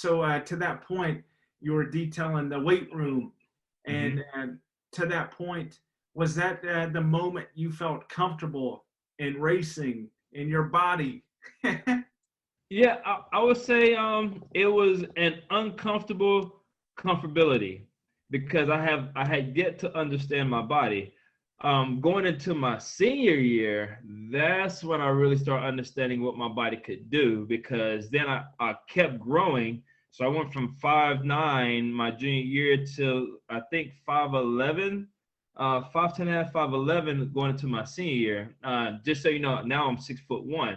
So to that point, you were detailing the weight room, Hmm. and to that point, was that the moment you felt comfortable in racing in your body? Yeah, I would say it was an uncomfortable comfortability because I had yet to understand my body. Going into my senior year, that's when I really started understanding what my body could do because then I kept growing. So I went from 5'9" my junior year to I think 5'11", 5'10" and a half, 5'11" going into my senior year. Just so you know, now I'm 6'1".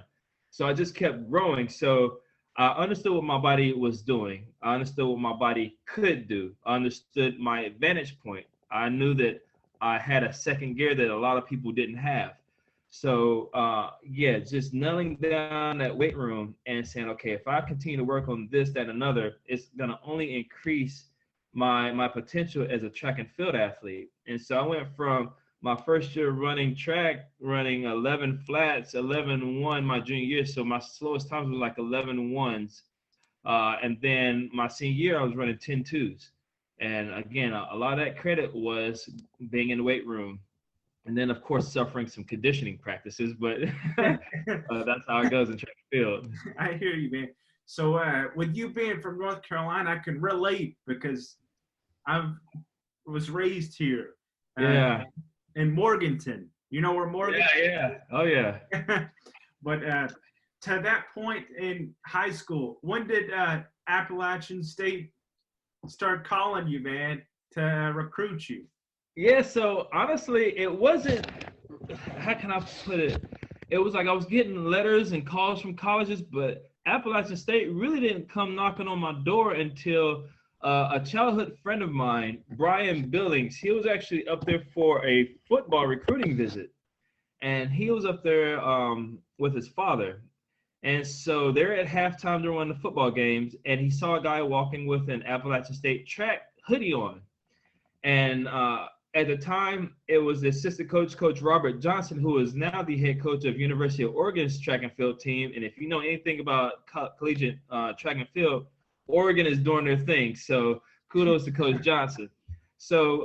So I just kept growing. So I understood what my body was doing. I understood what my body could do. I understood my advantage point. I knew that I had a second gear that a lot of people didn't have. So yeah, just nailing down that weight room and saying, okay, if I continue to work on this, that, and another, it's gonna only increase my potential as a track and field athlete. And so I went from my first year running track, running 11 flats, 11-1 my junior year. So my slowest times was like 11-1s. And then my senior year, I was running 10-2s. And again, a lot of that credit was being in the weight room. And then, of course, suffering some conditioning practices, but that's how it goes in track and field. I hear you, man. So with you being from North Carolina, I can relate because I was raised here uh, Yeah, in Morganton. You know where yeah, Morganton? yeah. Oh, yeah. But to that point in high school, when did Appalachian State start calling you, man, to recruit you? Yeah, so honestly, it wasn't, how can I put it? It was like I was getting letters and calls from colleges, but Appalachian State really didn't come knocking on my door until a childhood friend of mine, Brian Billings, he was actually up there for a football recruiting visit. And he was up there with his father. And so they're at halftime during one of the football games, and he saw a guy walking with an Appalachian State track hoodie on. And at the time, it was the assistant coach, Coach Robert Johnson, who is now the head coach of University of Oregon's track and field team. And if you know anything about collegiate track and field, Oregon is doing their thing. So kudos to Coach Johnson. So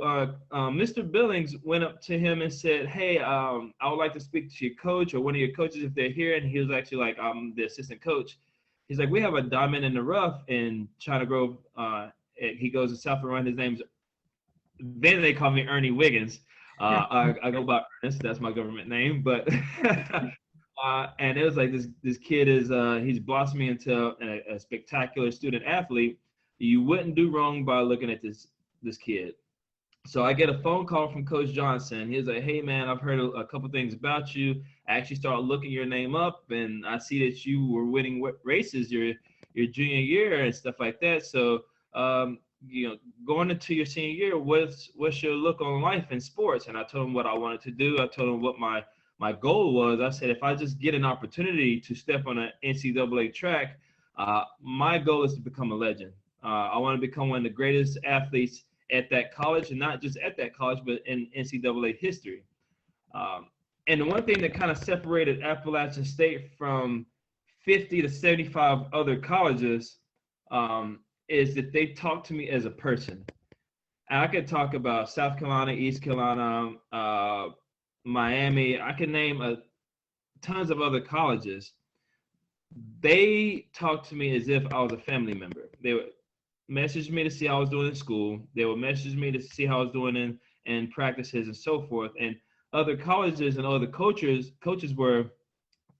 Mr. Billings went up to him and said, "Hey, I would like to speak to your coach or one of your coaches if they're here." And he was actually like, "I'm the assistant coach." He's like, "We have a diamond in the rough in China Grove." He goes to South Carolina. His name's then they call me Ernie Wiggins. I go by Ernest. That's my government name. But and it was like this kid is he's blossoming into a spectacular student athlete. You wouldn't do wrong by looking at this kid. So I get a phone call from Coach Johnson. He's like, "Hey man, I've heard a couple things about you. I actually started looking your name up, and I see that you were winning races your junior year and stuff like that. So you know, going into your senior year, what's your look on life in sports?" And I told him what I wanted to do. I told him what my goal was. I said, if I just get an opportunity to step on an NCAA track, my goal is to become a legend. I want to become one of the greatest athletes at that college, and not just at that college, but in NCAA history. Um, and the one thing that kind of separated Appalachian State from 50 to 75 other colleges is that they talk to me as a person. And I could talk about South Carolina, East Carolina, Miami. I can name tons of other colleges. They talked to me as if I was a family member. They would message me to see how I was doing in school. They would message me to see how I was doing in practices and so forth. And other colleges and other coaches were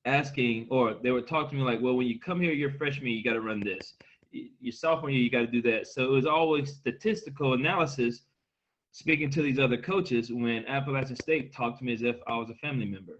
asking, or they would talk to me like, well, when you come here, you're a freshman, you got to run this. Your sophomore year, you got to do that. So it was always statistical analysis speaking to these other coaches when Appalachian State talked to me as if I was a family member.